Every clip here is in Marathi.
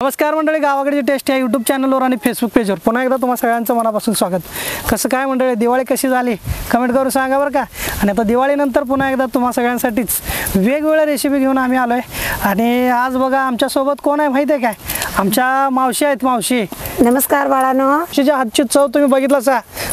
नमस्कार मंडळी, गावाकडची टेस्ट या यूट्यूब चॅनलवर आणि फेसबुक पेजवर पुन्हा एकदा तुम्हा सगळ्यांचं मनापासून स्वागत. कसं काय मंडळी, दिवाळी कशी झाली कमेंट करून सांगा बरं का. आणि आता दिवाळीनंतर पुन्हा एकदा तुम्हा सगळ्यांसाठीच वेगवेगळ्या रेसिपी घेऊन आम्ही आलो आहे. आणि आज बघा आमच्यासोबत कोण आहे माहिती आहे काय, आमच्या मावशी आहेत. मावशी नमस्कार बाळांनो. मावशीच्या हातची चव तुम्ही बघितलाच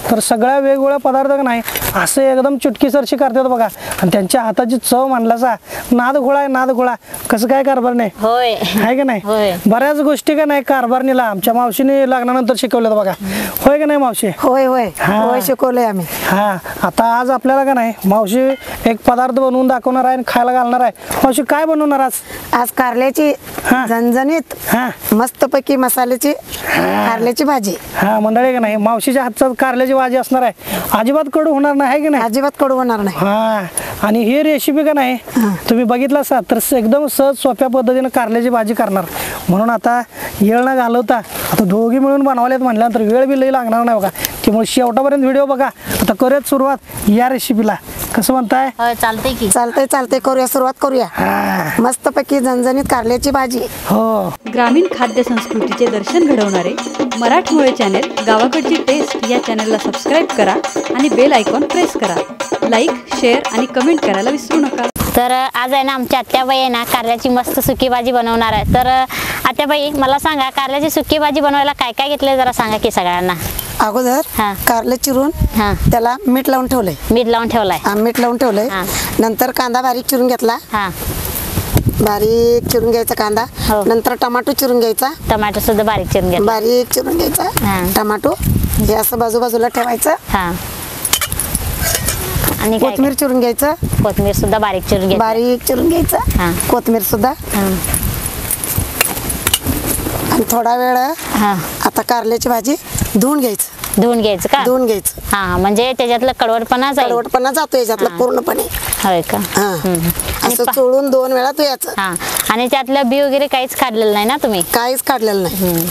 तर सगळ्या वेगवेगळ्या पदार्थ नाही असं एकदम चुटकीसरशी करतात बघा. आणि त्यांच्या हाताची चव म्हणलासा नाद घोळा आहे, नाद घोळा. कसं काय कारभार नाही होय आहे का नाही. होय. बऱ्याच गोष्टी का नाही कारभारणीला आमच्या मावशीने लग्नानंतर शिकवलं बघा. होय का नाही मावशी? होय होय हा. होय शिकवलंय आम्ही. हा, आता आज आपल्याला का नाही मावशी एक पदार्थ बनवून दाखवणार आहे आणि खायला घालणार आहे. मावशी काय बनवणार आज? आज कारल्याची हा. झणझणीत हा मस्तपैकी मसाल्याची कारल्याची भाजी. हा मंडळी का नाही, मावशीच्या हातचा कारल्याची भाजी असणार आहे. अजिबात कडू होणार नाही, आहे की नाही? अजिबात कडू होणार नाही. हा, आणि ही रेसिपी का नाही तुम्ही बघितला असा तर एकदम सहज सोप्या पद्धतीने कारल्याची भाजी करणार. म्हणून आता येळ न घालवता आता दोघी मिळून बनवल्यात म्हटल्यानंतर वेळ बी लई लागणार नाही बघा. त्यामुळे शेवटापर्यंत व्हिडिओ बघा. आता करूयात सुरुवात या रेसिपीला. कसं म्हणताय? चालतंय की चालतंय करूया, सुरुवात करूया. मस्तपैकी झणझणीत कारल्याची भाजी. हो, ग्रामीण खाद्य संस्कृतीचे दर्शन घडवणारे मराठमोळे चॅनेल गावाकडची टेस्ट या चॅनेलला सबस्क्राईब करा आणि बेल आयकॉन प्रेस करा. लाईक, शेअर आणि कमेंट करायला विसरू नका. तर आज आहे ना आमच्या आत्याबाई आहे ना कारल्याची मस्त सुकी भाजी बनवणार आहे. तर आत्याबाई मला सांगा, कारल्याची सुकी भाजी बनवायला काय काय घेतलंय जरा सांगा की सगळ्यांना. अगोदर हा. कारलं चिरून हा, त्याला मीठ लावून ठेवलंय. मीठ लावून ठेवलाय. मीठ लावून ठेवलंय. हा. नंतर कांदा बारीक चिरून घेतला. हा, बारीक चिरून घ्यायचा कांदा. हो. नंतर टमाटो चिरून घ्यायचा. टमाटर सुद्धा बारीक चिरून घ्या. बारीक चिरून घ्यायचा हा. टमाटो हे असं बाजूबाजूला ठेवायचं. हा, आणि काय कोथिंबीर चिरून घ्यायचं. कोथिंबीर सुद्धा बारीक चिरून घ्या. बारीक चिरून हा. घ्यायचं कोथिंबीर सुद्धा. हा, आणि थोडा वेळ हा, आता कारल्याची भाजी धुवून घ्यायचं. धुवून घ्यायचं का? धुवून घ्यायचं. हा, म्हणजे त्याच्यातलं कडवटपणा जाईल. कडवटपणा जातो याच्यातला पूर्णपणे. होय का? हा. आणि असं चोळून 2 वेळा धुयाचं. हा, आणि त्यातलं बी वगैरे काहीच काढलेलं नाही ना तुम्ही? काहीच काढलेलं नाही.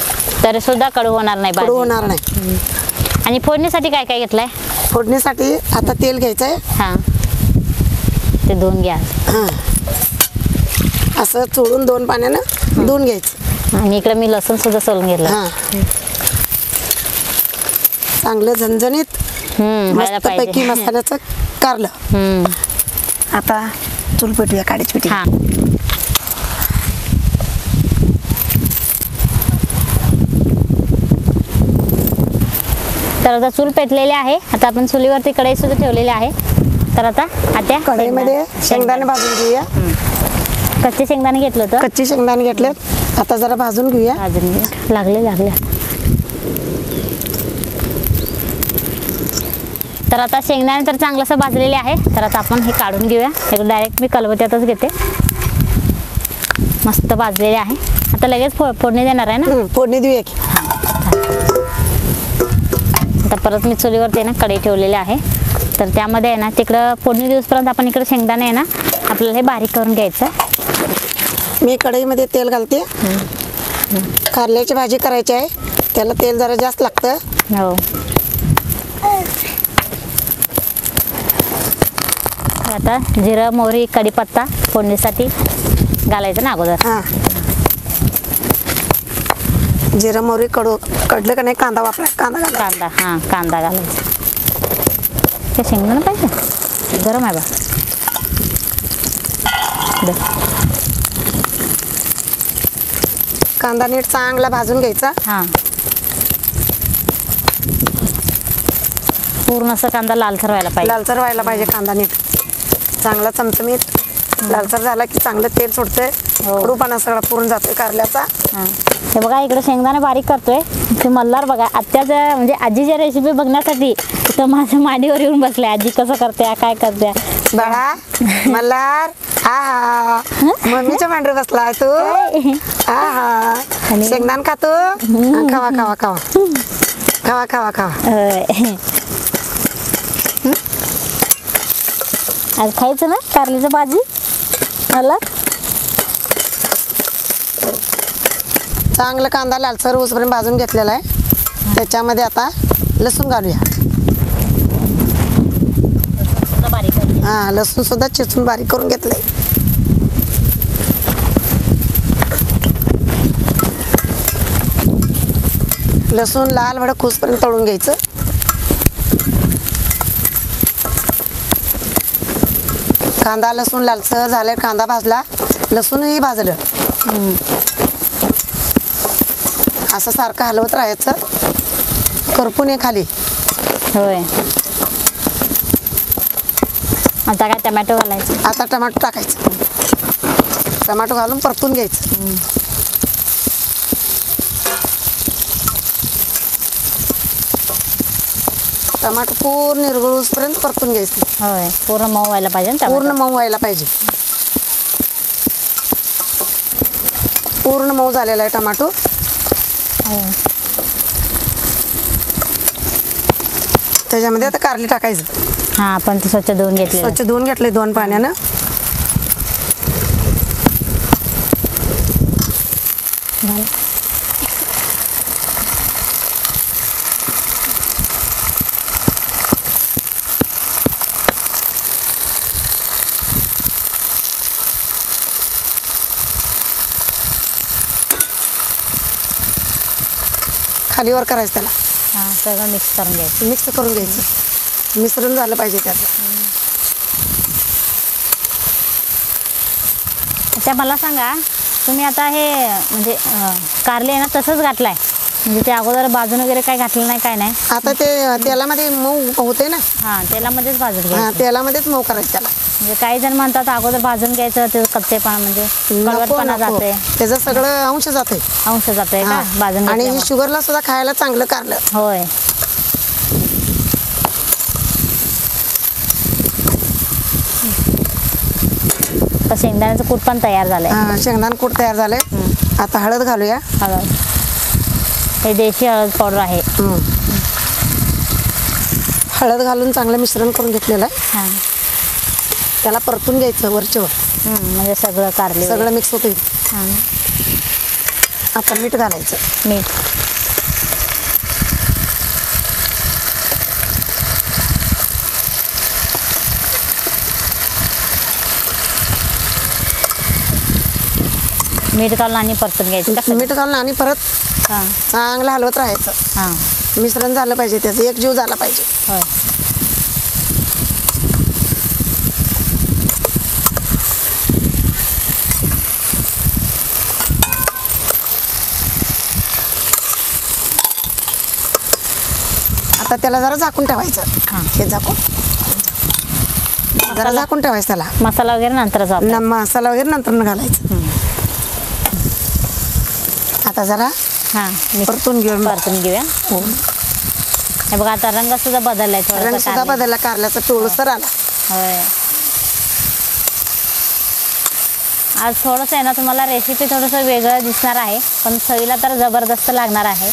तर सुद्धा कडू होणार नाही कडू भाजी. होणार नाही. आणि फोडणीसाठी काय काय घेतलंय? फोडणीसाठी आता तेल घ्यायचंय. हा, ते धुवून घ्या. हा, असं चोळून 2 पाण्यानं धुवून घ्यायचं. आणि इकडे मी लसूण सुद्धा सोलून घेतलं. हा, चांगलं झणझणीत व्हायला मस्तपैकी पाहिजे. मसाल्याचं कारलं. आता चूल पेटूया, काडीची पेटी. हा, तर आता चूल पेटलेली आहे. आता आपण चुलीवरती कढई सुद्धा ठेवलेली आहे. तर आता आत्या कढईमध्ये शेंगदाणे भाजून घेऊया. कच्चे शेंगदाणे घेतलं होतं. कच्ची शेंगदाणे घेतलेत. आता जरा भाजून घेऊया. भाजून घे. लागले. तर आता शेंगदाणे तर चांगलंसं भाजलेले आहे. तर आता आपण हे काढून घेऊया. एक डायरेक्ट मी कलबत्यातच घेते. मस्त भाजलेले आहे. आता लगेच फोडणी देणार आहे ना. फोडणी देऊया की. आता परत मी चुलीवरती ना कढई ठेवलेली आहे. तर त्यामध्ये आहे ना तिकडं फोडणी दिवसपर्यंत आपण इकडे शेंगदाणे आहे ना आपल्याला हे बारीक करून घ्यायचं. मी कढईमध्ये तेल घालते. कारल्याची भाजी करायची आहे, त्याला तेल जरा जास्त लागतं. हो, आता जिरं, मोहरी, कढीपत्ता फोडणीसाठी घालायचं ना अगोदर. हां, जिरं मोहरी कडलं का नाही कांदा वापरायचा. कांदा घाला. कांदा. हां, कांदा घालायचा. ते शेंगदाणं पाहिजे, गरम आहे बा. कांदा नीट चांगला भाजून घ्यायचा. हां, पूर्ण असं कांदा लालसर व्हायला पाहिजे. लालसर व्हायला पाहिजे कांदा नीट चांगला चमचमीत लालसर झाला की चांगलं तेल सुटतंय. कडूपणा सगळा पूर्ण जातोय कारल्याचा. हां, हे बघा इकडे शेंगदाणे बारीक करतोय. ते मल्हार बघा आत्याचं म्हणजे आजीच्या रेसिपी बघण्यासाठी इथं माझ्या मांडीवर येऊन बसले. आजी कसं करते, काय करते. बाळा मल्हार. हा हा, मम्मीच्या मांडीवर बसलाय तू. हा हा, शेंगदाण खातो. खावा खावा खावा खावा खावा खावा. आज खायचं ना कारल्याची भाजी. मला चांगलं कांदा लालसर होईपर्यंत भाजून घेतलेला आहे. त्याच्यामध्ये आता लसूण घालूया. बारीक करून. हा, लसूण सुद्धा चिचून बारीक करून घेतलंय. लसूण लाल भडक होईपर्यंत तळून घ्यायचं. कांदा लसूण लालसर झाले, कांदा भाजला, लसूणही भाजलं. असं सारखं हलवत राहायचं, करपून ये खाली. होय. आता काय टमॅटो घालायचं. आता टमाटो टाकायचं. टमाटो घालून परतून घ्यायचं. टमाटो पूर्ण निरगुळूसपर्यंत परतून घ्यायचं. होय, पूर्ण मऊ व्हायला पाहिजे ना. पूर्ण मऊ व्हायला पाहिजे. पूर्ण मऊ झालेला आहे टमाटो. त्याच्यामध्ये आता कारली टाकायचं. हा, आपण ते स्वच्छ धुवून घेतले. स्वच्छ धुवून घेतले 2 पाण्यानं. खालीवर करायचं त्याला. हा, सगळं मिक्स करून घ्यायचं. मिक्स करून घ्यायचं. मिश्रण झालं पाहिजे त्याचं. त्या मला सांगा, तुम्ही आता हे म्हणजे कारले ना तसंच घातलाय, म्हणजे ते अगोदर भाजून वगैरे काय घातलं नाही, काय नाही? आता ते तेलामध्ये मऊ होते ना. हां, तेलामध्येच भाजून हा, घ्यायचं. तेलामध्येच मऊ करायचं त्याला. म्हणजे काही जण म्हणतात अगोदर भाजून घ्यायचं, ते कच्चेपणा म्हणजे कडवटपणा जाते, त्याचं सगळं अंश जाते. अंश जातोय का भाजून आणि घेतल्यामुळे? शुगरला सुद्धा खायला चांगलं कारलं. होय. तर शेंगदाण्याचं कूट पण तयार झालंय. शेंगदाणा कूट तयार झालंय. आता हळद घालूया. हळद, हे देशी हळद पावडर आहे. हळद घालून चांगलं मिश्रण करून घेतलेलं आहे. हां. त्याला परतून घ्यायचं वरच्यावर. म्हणजे सगळं कारले सगळं मिक्स होते. हां. आता मीठ घालायचं. मीठ. मीठ घालून आणि परतून घ्यायचं का? मीठ घालून आणि परत हां. चांगलं हलवत राहायचं. हां. मिश्रण झालं पाहिजे, त्याचं एकजीव झाला पाहिजे. होय. आता त्याला जरा झाकून ठेवायचं. हे झाकून जरा झाकून ठेवायचं त्याला. मसाला वगैरे नंतर मसाला वगैरे नंतर घालायचं. आता जरा हां परतून घेऊया. हे बघा, आता रंग सुद्धा बदललाय रंग थोडासा. सुद्धा बदलला, कारल्याचा पिवळसर आला. होय. आज थोडंसं आहे ना, तुम्हाला रेसिपी थोडंसं वेगळं दिसणार आहे, पण चवीला तर जबरदस्त लागणार आहे.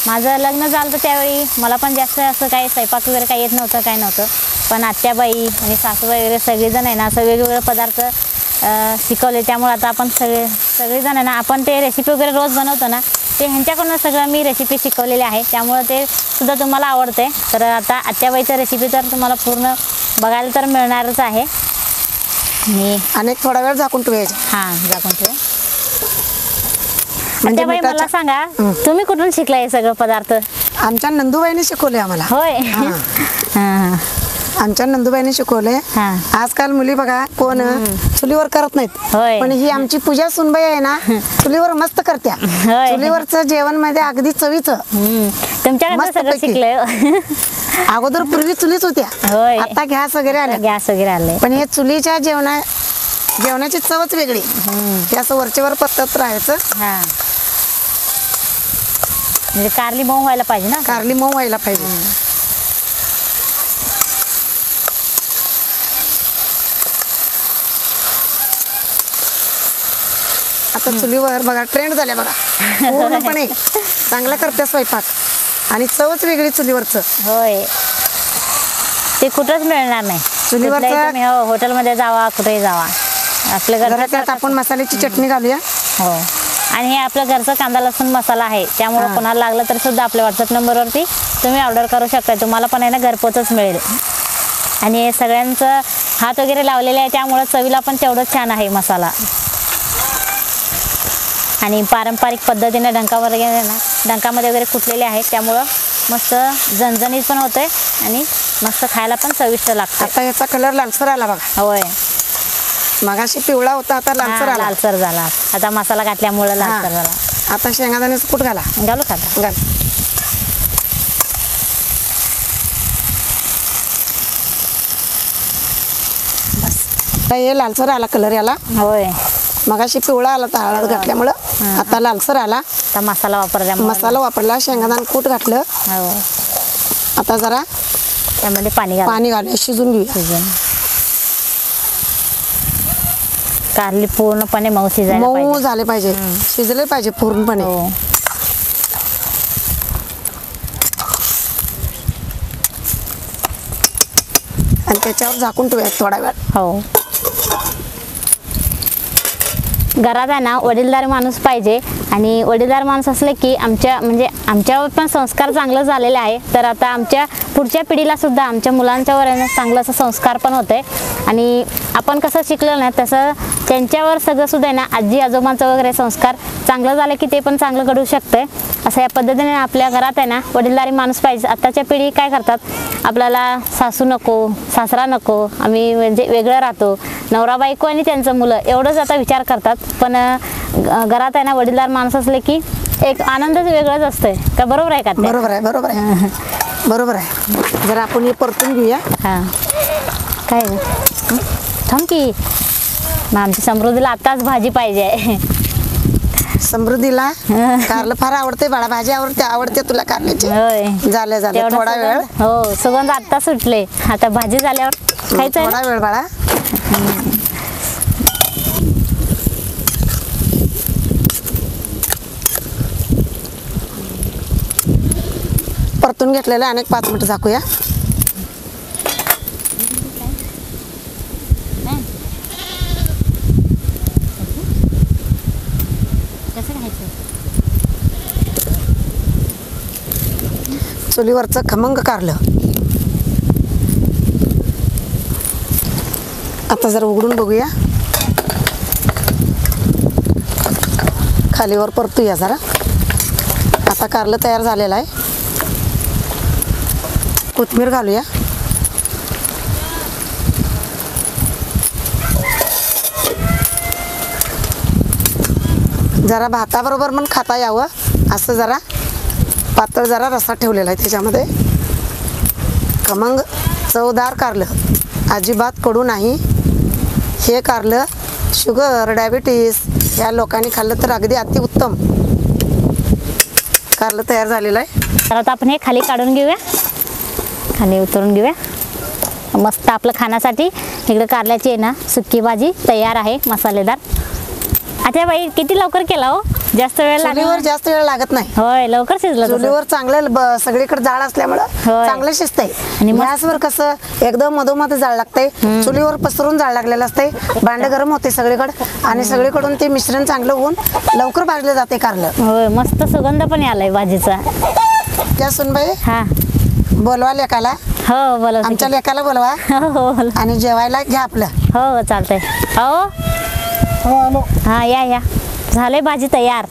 माझं लग्न झालं तर त्यावेळी मला पण जास्त असं काही स्वयंपाक वगैरे काही येत नव्हतं, काय नव्हतं. पण आत्याबाई आणि सासूबाई वगैरे सगळेजण आहे ना, असं वेगवेगळे पदार्थ शिकवले. त्यामुळे आता आपण सगळेजण आहे ना, आपण ते रेसिपी वगैरे रोज बनवतो ना, ते ह्यांच्याकडून सगळं मी रेसिपी शिकवलेली आहे. त्यामुळे ते सुद्धा तुम्हाला आवडते. तर आता आत्याबाईचं रेसिपी तर तुम्हाला पूर्ण बघायला तर मिळणारच आहे. आणि थोडा वेळ झाकून ठेवायचं. हां, झाकून ठेवा. म्हणजे आत्याबाई, मला सांगा, तुम्ही कुठून शिकला हे सगळं पदार्थ? आमच्या नंदूबाईने शिकवले आम्हाला. होय. हां. आमच्या नंदूबाईने शिकवले. हां. आजकाल मुली बघा कोण चुलीवर करत नाहीत. होय. पण ही आमची पूजा सुनबाई आहे ना, चुलीवर मस्त करत्या. होय. चुलीवरचं जेवण मध्ये अगदी चवीचं. तुमच्याकडे सगळं मस्तपैकी. शिकलंय. अगोदर पूर्वी चुलीच होत्या. होय. आता गॅस वगैरे आले. गॅस वगैरे आले. पण हे चुलीच्या जेवणाची चवच वेगळी. ते असं वरचेवर परतत राहायचं. हां. म्हणजे कारली मऊ व्हायला पाहिजे ना. कारली मऊ व्हायला पाहिजे. आता चुलीवर बघा ट्रेंड झाल्या बघा, पूर्णपणे चांगला करत्या स्वयंपाक आणि चवच वेगळी चुलीवरचं. होय. ते कुठंच मिळणार नाही. चुलीवरचं- कुठल्याही तुम्ही हॉटेलमध्ये जावा, कुठेही जावा, आपल्या जरा घरचं. त्यात आपण मसाल्याची चटणी घालूया. हो. आणि हे आपल्या घरचा कांदा लसूण मसाला आहे. त्यामुळे कोणाला लागलं तर सुद्धा आपल्या व्हॉट्सअप नंबरवरती तुम्ही ऑर्डर करू शकता. तुम्हाला पण आहे ना घरपोचच मिळेल. आणि सगळ्यांचं हात वगैरे लावलेले आहे, त्यामुळे चवीला पण तेवढंच छान आहे मसाला. आणि पारंपरिक पद्धतीने डंका वगैरे ना डंकामध्ये वगैरे कुटलेले आहेत, त्यामुळं मस्त झणझणीत पण होतंय आणि मस्त खायला पण चविष्ट लागतं. आता याचा कलर लालसर आला बघा. होय, मगाशी पिवळा होता, आता लालसर आला. लालसर झाला. आता मसाला घातल्यामुळे लालसर झाला. आता शेंगादाण्याचं कूट घाला. घालू का आता? घाल. आता हे लालसर आला कलर याला. होय, मगाशी पिवळा आला तर हळद घातल्यामुळं आता लालसर आला. आता मसाला वापरल्यामुळे मसाला वापरला, शेंगादाणा कूट घातलं. हो, आता जरा त्यामध्ये पाणी घाल. पाणी घालूया, शिजून घेऊया. कारली पूर्णपणे मऊ शिजायला मऊ पाहिजे. झाले पाहिजे, शिजले पाहिजे पूर्णपणे. हो, आणि त्याच्यावर झाकून ठेवूया थोडा वेळ. हो. घरात आहे ना वडीलधारी माणूस पाहिजे, आणि वडीलधार माणूस असले की आमच्यावर पण संस्कार चांगलं झालेले आहे. तर आता आमच्या पुढच्या पिढीला सुद्धा आमच्या मुलांच्यावर आहे ना चांगलं असं संस्कार पण होते. आणि आपण कसं शिकलं ना तसं त्यांच्यावर सगळं सुद्धा आहे ना आजी आजोबांचं वगैरे संस्कार चांगलं झालं की ते पण चांगलं घडू शकते. असं या पद्धतीने आपल्या घरात आहे ना वडीलधारी माणूस पाहिजे. आत्ताच्या पिढी काय करतात, आपल्याला सासू नको, सासरा नको, आम्ही म्हणजे वेगळं राहतो, नवरा बायको आणि त्यांचं मुलं एवढंच आता विचार करतात. पण घरात आहे ना वडीलधार माणूस असले की एक आनंदच वेगळाच असतंय का? बरोबर आहे का? बरोबर आहे, बरोबर आहे, बरोबर आहे. जरा आपण हे परतून घेऊया. हां, काय थांब की मग आमची समृद्धीला आताच भाजी पाहिजे. समृद्धीला कारलं फार आवडते बाळा, भाजी आवडते तुला कारल्याची. होय, झालं तेवढं थोडा वेळ. सुगंध- हो, सुगंध आत्ता सुटले. आता भाजी झाल्यावर खायचं आहे थोडा वेळ बाळा. परतून घेतलेलं अनेक 5 मिनिटं झाकूया. चुलीवरचं खमंग कारलं आता जरा उघडून बघूया. खालीवर परतूया जरा. आता कारलं तयार झालेलं आहे. कोथिंबीर घालूया. जरा भाताबरोबर पण खाता यावं असं जरा पातळ जरा रस्सा ठेवलेला आहे त्याच्यामध्ये. खमंग चवदार कारलं, अजिबात कडू नाही. हे कारलं शुगर, डायबिटीस या लोकांनी खाल्लं तर अगदी अतिउत्तम कारलं तयार झालेलं आहे. तर आता आपण हे खाली काढून घेऊया, खाली उतरून घेऊया. मस्त आपलं खाण्यासाठी इकडे कारल्याची आहे ना सुकी भाजी तयार आहे मसालेदार. अच्छा बाई, किती लवकर केला हो? जास्त वेळ चुलीवर लागला? जास्त वेळ लागत नाही. होय, लवकर शिजलं तसं. चुलीवर चांगलं सगळीकडे जाळ असल्यामुळं होय. चांगलं शिजतंय. आणि मस्त- गॅसवर कसं एकदम मधोमध जाळ लागतंय, चुलीवर पसरून जाळ लागलेलं असतंय. भांडं गरम होते सगळीकडे आणि सगळीकडून ते मिश्रण चांगलं होऊन लवकर भाजलं जाते कारलं. होय, मस्त सुगंध पण आलाय भाजीचा. त्या सुनबाई हा, बोलवा लेकाला, हो बोला. आमच्या लेकाला बोलवा हो हो बोला. आणि जेवायला घ्या आपलं. हो चालतंय. हो हो आलो. हा, या झाले भाजी तयार.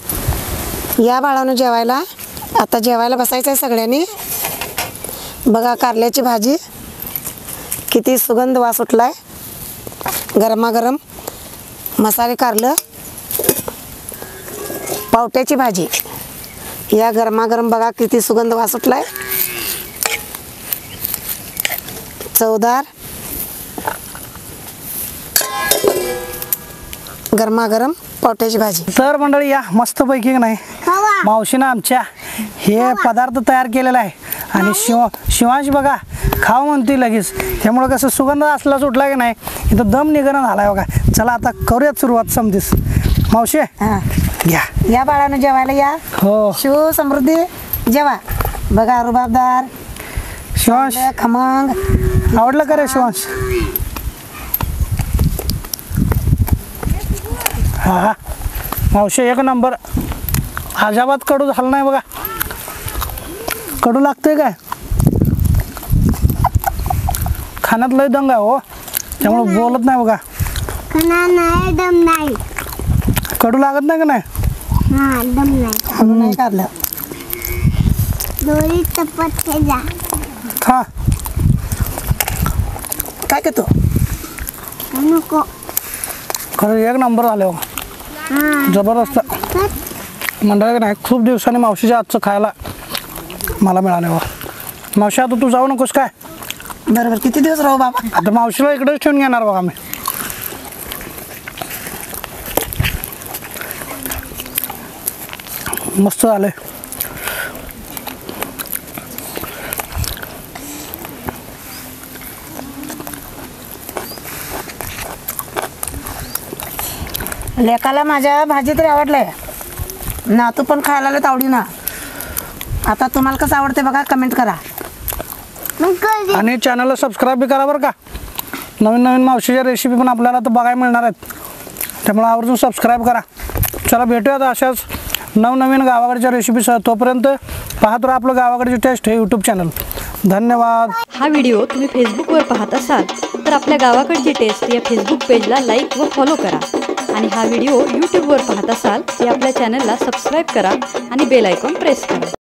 या बाळानं जेवायला. आता जेवायला बसायचं आहे सगळ्यांनी. बघा कारल्याची भाजी, किती सुगंध वास सुटलाय. गरमागरम मसाले कारलं, पावट्याची भाजी. या गरमागरम बघा किती सुगंध वास सुटलाय. चवदार गरमागरम पावट्याची भाजी. तर मंडळी या मस्तपैकी की नाही मावशीनं आमच्या हे पदार्थ तयार केलेला आहे. आणि शिवांश बघा खाऊ म्हणते लगेच. त्यामुळं कसं सुगंध असला सुटला की नाही इथं दम निघणं झालाय बघा. चला आता करूयात सुरुवात समजीस. मावशी हां, घ्या. या बाळानं जेवायला या. हो शिव समृद्धी जेवा. बघा रुबाबदार शिवांश खमंग. आवडलं का रे शिवांश? हा मावशी एक नंबर. अजाबात कडू झालं नाही बघा. कडू लागतंय काय? खाण्यात लय दंग आहे हो, त्यामुळे बोलत नाही बघा. नाही दम नाही. कडू लागत नाही का नाही? हा दम नाही. म्हणून नाही काढलं. दोरी चपात्या जा खा. काय करतो नको खरं एक नंबर झाले हो. हा जबरदस्त मंडळी नाही. खूप दिवसांनी मावशीच्या हातचं खायला मला मिळालं हो. मावशी आता तू जाऊ नकोस काय? बरोबर किती दिवस राहू बाबा. आता मावशीला इकडेच ठेवून घेणार बघा मी. मस्त झालंय. लेकाला माझ्या भाजी तरी आवडलंय ना. तू पण खायला आलं आवडी ना. आता तुम्हाला कसं आवडते बघा कमेंट करा. मग कधी आणि चॅनलला सबस्क्राईब बी करा बरं का. नवीन नवीन मावशीच्या रेसिपी पण आपल्याला तर बघायला मिळणार आहेत. त्यामुळे आवर्जून सबस्क्राईब करा. चला भेटूयात अशाच नवनवीन गावाकडच्या रेसिपीसह. तोपर्यंत पाहत राहा आपलं गावाकडची टेस्ट हे यूट्यूब चॅनल. धन्यवाद. हा व्हिडिओ तुम्ही फेसबुकवर पाहत असाल तर आपल्या गावाकडची टेस्ट या फेसबुक पेजला लाईक व फॉलो करा. आणि हा व्हिडिओ यूट्यूबवर पाहत असाल तर आपल्या चॅनलला सबस्क्राईब करा आणि बेल आयकॉन प्रेस करा.